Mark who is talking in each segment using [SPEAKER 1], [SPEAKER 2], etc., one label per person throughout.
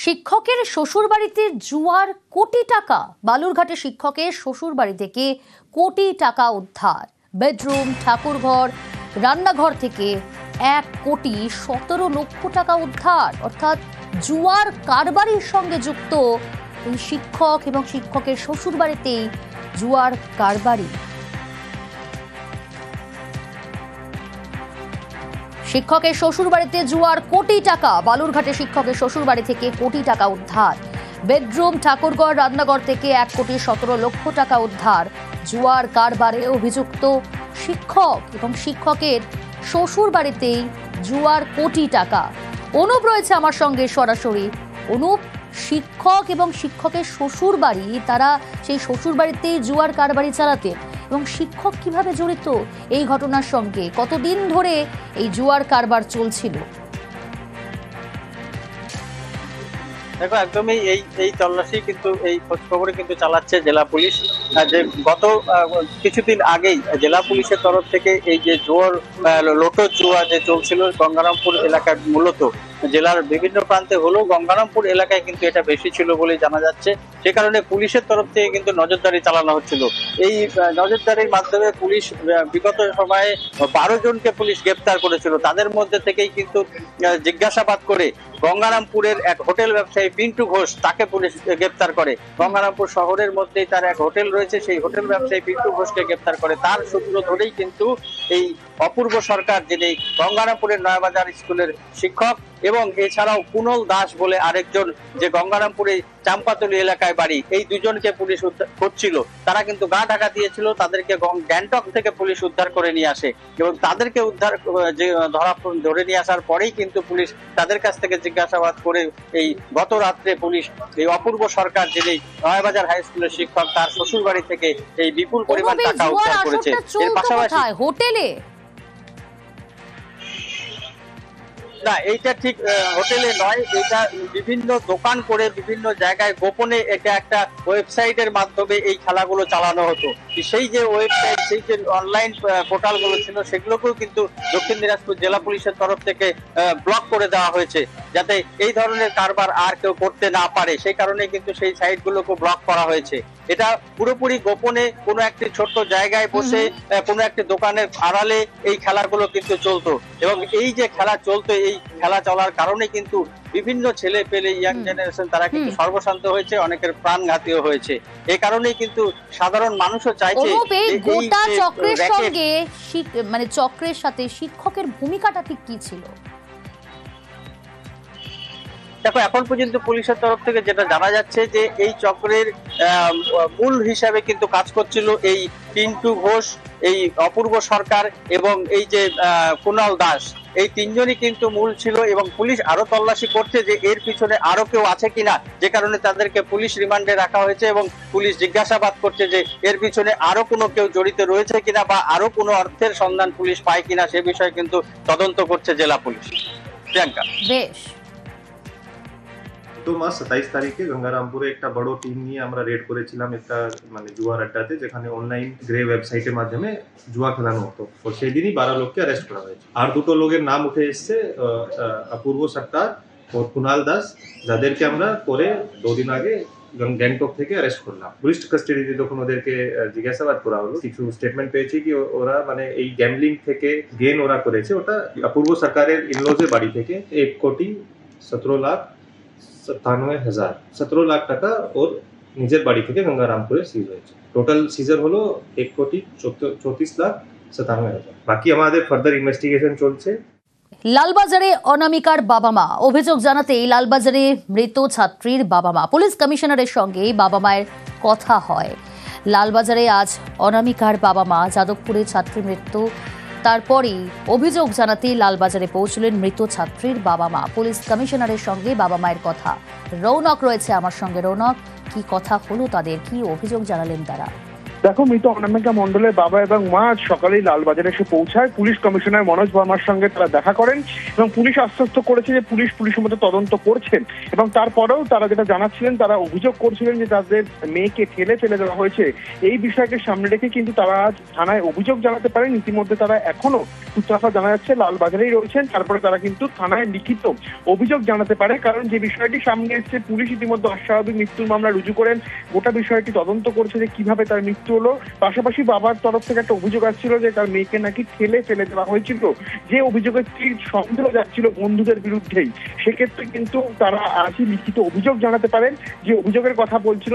[SPEAKER 1] শিক্ষকের শ্বশুরবাড়িতে জুয়ার, কোটি টাকা। বালুরঘাটে শিক্ষকের শ্বশুরবাড়ি থেকে কোটি টাকা উদ্ধার। বেডরুম, ঠাকুরঘর, রান্নাঘর থেকে 1,17,00,000 টাকা উদ্ধার। অর্থাৎ জুয়ার কারবারির সঙ্গে যুক্ত এই শিক্ষক এবং শিক্ষকের শ্বশুরবাড়িতেই জুয়ার কারবারি। শিক্ষকের শ্বশুরবাড়িতে জুয়ার, কোটি টাকা। বালুরঘাটে শিক্ষকের শ্বশুরবাড়ি থেকে কোটি টাকা উদ্ধার। বেডরুম, ঠাকুরঘর, রান্নাঘর থেকে 1,17,00,000 টাকা উদ্ধার। জুয়ার কারবারে অভিযুক্ত শিক্ষক এবং শিক্ষকের শ্বশুরবাড়িতেই জুয়ার, কোটি টাকা। অনুপ রয়েছে আমার সঙ্গে সরাসরি। অনুপ, শিক্ষক এবং শিক্ষকের শ্বশুরবাড়ি, তারা সেই শ্বশুরবাড়িতেই জুয়ার কারবারি চালাতেন এবং শিক্ষক কিভাবে জড়িত এই ঘটনার সঙ্গে? কতদিন ধরে এই জুয়ার কারবার চলছিল?
[SPEAKER 2] দেখো, একদমই এই তল্লাশি কিন্তু এই খোঁজ খবরে কিন্তু চালাচ্ছে জেলা পুলিশ। যে গত কিছুদিন আগেই জেলা পুলিশের তরফ থেকে এই যে জুয়ার, লোটো জুয়া যে চলছিল গঙ্গারামপুর এলাকার, মূলত জেলার বিভিন্ন প্রান্তে হলেও গঙ্গারামপুর এলাকায় কিন্তু এটা বেশি ছিল বলে জানা যাচ্ছে। সে কারণে পুলিশের তরফ থেকে কিন্তু নজরদারি চালানো হচ্ছিল। এই নজরদারির মাধ্যমে পুলিশ বিগত সময়ে 12 জনকে পুলিশ গ্রেপ্তার করেছিল। তাদের মধ্যে থেকেই কিন্তু জিজ্ঞাসাবাদ করে গঙ্গারামপুরের এক হোটেল ব্যবসায়ী পিন্টু ঘোষ, তাকে পুলিশ গ্রেপ্তার করে। গঙ্গারামপুর শহরের মধ্যেই তার এক হোটেল রয়েছে, সেই হোটেল ব্যবসায়ী পিন্টু ঘোষকে গ্রেপ্তার করে। তার সূত্র ধরেই কিন্তু এই অপূর্ব সরকার, যিনি গঙ্গারামপুরের নয়াবাজার স্কুলের শিক্ষক, এবং এছাড়াও কুণল দাস বলে আরেকজন, যে গঙ্গারামপুরে চাম্পাতলি এলাকায় বাড়ি, এই দুজনকে পুলিশ উদ্ধার করছিল। তারা কিন্তু গা ঢাকা দিয়েছিল। তাদেরকে গ্যাংটক থেকে পুলিশ উদ্ধার করে নিয়ে আসে এবং তাদেরকে উদ্ধার ধরে নিয়ে আসার পরেই কিন্তু পুলিশ তাদের কাছ থেকে জিজ্ঞাসাবাদ করে এই গত রাত্রে পুলিশ এই অপূর্ব সরকার, যিনি নয়াবাজার হাই স্কুলের শিক্ষক, তার শ্বশুর বাড়ি থেকে এই বিপুল পরিমাণ টাকা উদ্ধার করেছে। এর পাশাপাশি
[SPEAKER 1] হোটেলে
[SPEAKER 2] না, এইটা ঠিক হোটেলে নয়, এটা বিভিন্ন দোকান করে বিভিন্ন জায়গায় গোপনে এটা একটা ওয়েবসাইটের মাধ্যমে এই খেলাগুলো চালানো হতো। সেই যে ওয়েবসাইট, সেই যে অনলাইন পোর্টালগুলো ছিল, সেগুলোকেও কিন্তু দক্ষিণ দিনাজপুর জেলা পুলিশের তরফ থেকে ব্লক করে দেওয়া হয়েছে, যাতে এই ধরনের কারবার আর কেউ করতে না পারে। সেই কারণে কিন্তু সেই সাইটগুলোকে ব্লক করা হয়েছে। এটা পুরোপুরি গোপনে কোনো একটি ছোট্ট জায়গায় বসে কোনো একটি দোকানের আড়ালে এই খেলাগুলো কিন্তু চলতো। এবং এই যে খেলা চলতো, এই খেলা চলার কারণে কিন্তু বিভিন্ন ছেলে পেলে, ইয়াং জেনারেশন, তারা কিন্তু সর্বশান্ত হয়েছে, অনেকের প্রাণঘাতীও হয়েছে। এই কারণেই কিন্তু সাধারণ মানুষও চাইছে
[SPEAKER 1] গোটা চক্রের সঙ্গে, মানে চক্রের সাথে শিক্ষকের ভূমিকাটা ঠিক কি ছিল?
[SPEAKER 2] দেখো, এখন পর্যন্ত পুলিশের তরফ থেকে যেটা জানা যাচ্ছে যে এই চক্রের মূল হিসাবে কিন্তু কাজ করছিল এই পিন্টু ঘোষ, এই অপূর্ব সরকার এবং এই যে কুণাল দাস। এই তিনজনই কিন্তু মূল ছিল এবং পুলিশ আরো তল্লাশি করছে যে এর পিছনে আরো কেউ আছে কিনা, যে কারণে তাদেরকে পুলিশ রিমান্ডে রাখা হয়েছে এবং পুলিশ জিজ্ঞাসাবাদ করছে যে এর পিছনে আরো কোনো কেউ জড়িত রয়েছে কিনা বা আরো কোনো অর্থের সন্ধান পুলিশ পায় কিনা, সে বিষয়ে কিন্তু তদন্ত করছে জেলা পুলিশ। প্রিয়াঙ্কা,
[SPEAKER 1] বেশ।
[SPEAKER 3] 2 মাস 27 তারিখে গঙ্গারামপুরে একটা বড় টিম নিয়ে আমরা রেড করেছিলাম একটা মানে জুয়ার আড্ডাতে, যেখানে অনলাইন গ্রে ওয়েবসাইটের মাধ্যমে জুয়া খেলানো হতো। তো সেই দিনই 12 লোককে অ্যারেস্ট করা হয়েছে। আর দুটো লোকের নাম উঠে এসছে, অপূর্ব সরকার ও কুণাল দাস, যাদেরকে আমরা পরে 2 দিন আগে গ্যাংটক থেকে অ্যারেস্ট করলাম। পুলিশ কাস্টাডিতে যখন ওদেরকে জিজ্ঞাসাবাদ করা হলো, কিছু স্টেটমেন্ট পেয়েছি কি ওরা মানে এই গ্যাম্বলিং থেকে গেন ওরা করেছে, ওটা অপূর্ব সরকারের ইনলজের বাড়ি থেকে 1,17,97,000 17 লাখ টাকা ওর নিজের বাড়ি থেকে গঙ্গারামপুরে সিজ হয়েছে। টোটাল সিজার হলো 1,34,97,000। বাকি আমাদের ফার্দার ইনভেস্টিগেশন চলছে।
[SPEAKER 1] লালবাজারে অনামিকার বাবা মা অভিযোগ জানাতেই লালবাজারে মৃত ছাত্রীর বাবা মা, পুলিশ কমিশনারের সঙ্গে বাবা মায়ের কথা হয়। লালবাজারে আজ অনামিকার বাবা মা, যাদবপুরে ছাত্রী মৃত্যু, তারপরেই অভিযোগ জানাতে লালবাজারে পৌঁছলেন মৃত ছাত্রীর বাবা মা। পুলিশ কমিশনারের সঙ্গে বাবা মায়ের কথা। রৌনক রয়েছে আমার সঙ্গে। রৌনক, কি কথা হলো তাদের, কি অভিযোগ জানালেন তারা?
[SPEAKER 4] দেখো, মৃত অনামিকা মণ্ডলের বাবা এবং মা আজ সকালেই লালবাজারে এসে পৌঁছায়। পুলিশ কমিশনার মনোজ বর্মার সঙ্গে তারা দেখা করেন এবং পুলিশ আশ্বস্ত করেছে যে পুলিশের মতো তদন্ত করছেন। এবং তারপরেও তারা যেটা জানাচ্ছিলেন, তারা অভিযোগ করছিলেন যে তাদের মেয়েকে ঠেলে ফেলে দেওয়া হয়েছে। এই বিষয়কে সামনে রেখে কিন্তু তারা আজ থানায় অভিযোগ জানাতে পারেন। ইতিমধ্যে তারা এখনো সূত্রাফা জানা যাচ্ছে লালবাজারেই রয়েছেন। তারপরে তারা কিন্তু থানায় লিখিত অভিযোগ জানাতে পারে, কারণ যে বিষয়টি সামনে এসেছে, পুলিশ ইতিমধ্যে অস্বাভাবিক মৃত্যুর মামলা রুজু করেন। গোটা বিষয়টি তদন্ত করছে যে কিভাবে তার মৃত্যু হলো। পাশাপাশি বাবার তরফ থেকে একটা অভিযোগ আসছিল যে তার মেয়েকে নাকি ঠেলে ফেলে দেওয়া হয়েছিল, যে অভিযোগের সন্দেহ যাচ্ছিল বন্ধুদের বিরুদ্ধেই। সেক্ষেত্রে কিন্তু তারা আজই লিখিত অভিযোগ জানাতে পারেন। যে অভিযোগের কথা বলছিল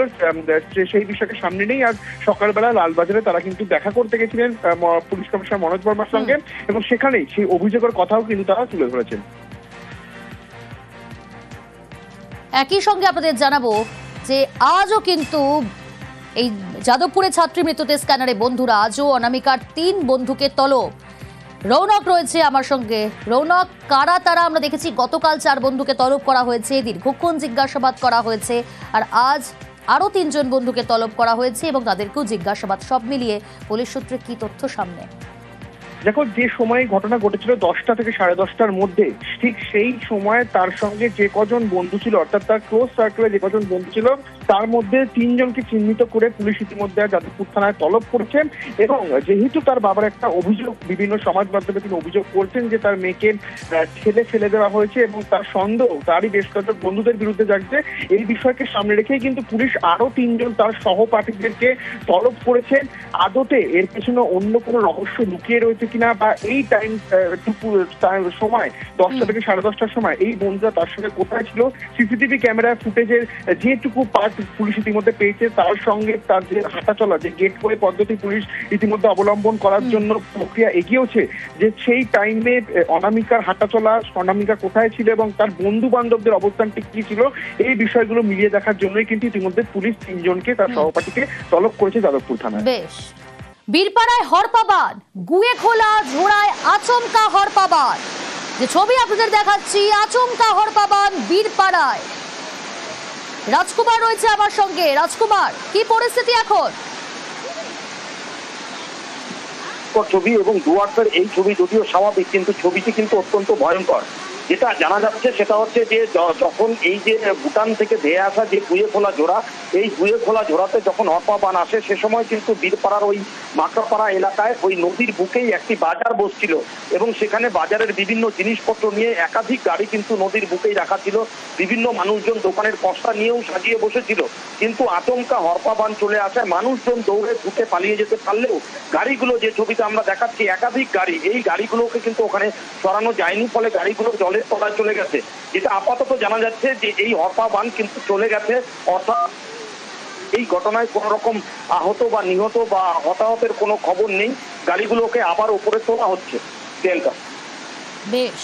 [SPEAKER 4] সেই বিষয়কে সামনে নেই আজ সকালবেলা লালবাজারে তারা কিন্তু দেখা করতে গেছিলেন পুলিশ কমিশনার মনোজ বর্মার সঙ্গে, এবং সেখানেই সেই অভিযোগের কথাও কিন্তু তারা তুলে ধরেছেন।
[SPEAKER 1] একই সঙ্গে আপনাদের জানাবো যে আজও কিন্তু এই যাদবপুরে ছাত্রী মৃত্যুতে স্ক্যানারে বন্ধুরা আজও অনামিকার 3 বন্ধুকে তলব। রৌনক রয়েছে আমার সঙ্গে। রৌনক, কারা তারা? আমরা দেখেছি গতকাল 4 বন্ধুকে তলব করা হয়েছে, দীর্ঘক্ষণ জিজ্ঞাসাবাদ করা হয়েছে, আর আজ আরো 3 জন বন্ধুকে তলব করা হয়েছে এবং তাদেরকেও জিজ্ঞাসাবাদ। সব মিলিয়ে পুলিশ সূত্রে কি তথ্য সামনে?
[SPEAKER 4] দেখো, যে সময় ঘটনা ঘটেছিল 10টা থেকে 10:30টার মধ্যে, ঠিক সেই সময় তার সঙ্গে যে কজন বন্ধু ছিল, অর্থাৎ তার ক্লোজ সার্কেলে যে কজন বন্ধু ছিল, তার মধ্যে 3 জনকে চিহ্নিত করে পুলিশ ইতিমধ্যে যাদবপুর থানায় তলব করেছেন। এবং যেহেতু তার বাবার একটা অভিযোগ, বিভিন্ন সমাজ মাধ্যমে তিনি অভিযোগ করছেন যে তার মেয়েকে ঠেলে ফেলে দেওয়া হয়েছে এবং তার সন্দেহ তারই বেশ কয়েকজন বন্ধুদের বিরুদ্ধে জাগছে। এই বিষয়কে সামনে রেখেই কিন্তু পুলিশ আরো 3 জন তার সহপাঠীদেরকে তলব করেছেন। আদতে এর পেছনে অন্য কোনো রহস্য লুকিয়ে রয়েছে কিনা, বা এই সময় 10টা থেকে 10:30টার সময় এই বন্ধুরা তার সঙ্গে কোথায় ছিল, সিসিটিভি ক্যামেরা ফুটেজের যেটুকু পার্ট পুলিশ ইতিমধ্যে পেয়েছে, তার সঙ্গে তার যে হাঁটা চলা, যে গেটওয়ে পদ্ধতি পুলিশ ইতিমধ্যে অবলম্বন করার জন্য প্রক্রিয়া এগিয়েছে, যে সেই টাইমে অনামিকার হাঁটা চলা, অনামিকা কোথায় ছিল এবং তার বন্ধু বান্ধবদের অবস্থানটি কি ছিল, এই বিষয়গুলো মিলিয়ে দেখার জন্যই কিন্তু ইতিমধ্যে পুলিশ 3 জনকে তার সহপাঠীকে তলব করেছে যাদবপুর থানায়।
[SPEAKER 1] বেশ। বীরপাড়ায় হরপাবান, গুয়েখোলা ঝোড়ায় আচমকা হরপাবান। যে ছবি আপনাদের দেখাচ্ছি, আচমকা হরপাবান বীরপাড়ায়। রাজকুমার রয়েছে আমার সঙ্গে। রাজকুমার, কি পরিস্থিতি এখন?
[SPEAKER 5] ছবি এবং ডুয়ার্সের এই ছবি যদিও স্বাভাবিক, কিন্তু ছবিটি কিন্তু অত্যন্ত ভয়ঙ্কর। যেটা জানা যাচ্ছে সেটা হচ্ছে যে যখন এই যে ভুটান থেকে ধেয়ে আসা যে গুয়েখোলা জোড়া, এই গুয়েখোলা জোড়াতে যখন হরপাবান আসে, সে সময় কিন্তু বীরপাড়ার ওই মাকড়াপাড়া এলাকায় ওই নদীর বুকেই একটি বাজার বসছিল এবং সেখানে বাজারের বিভিন্ন জিনিসপত্র নিয়ে একাধিক গাড়ি কিন্তু নদীর বুকেই রাখা ছিল। বিভিন্ন মানুষজন দোকানের পসরা নিয়েও সাজিয়ে বসেছিল, কিন্তু আচমকা হরপাবান চলে আসায় মানুষজন দৌড়ে ছুটে পালিয়ে যেতে পারলেও গাড়িগুলো, যে ছবিটা আমরা দেখাচ্ছি, একাধিক গাড়ি, এই গাড়িগুলোকে কিন্তু ওখানে সরানো যায়নি, ফলে গাড়িগুলো জলের তলায় চলে গেছে। যেটা আপাতত জানা যাচ্ছে যে এই হরপাবান কিন্তু চলে গেছে, অর্থাৎ এই ঘটনায় কোন রকম আহত বা নিহত বা হতাহতের কোনো খবর নেই। গাড়িগুলোকে আবার উপরে তোলা হচ্ছে।
[SPEAKER 1] বেশ।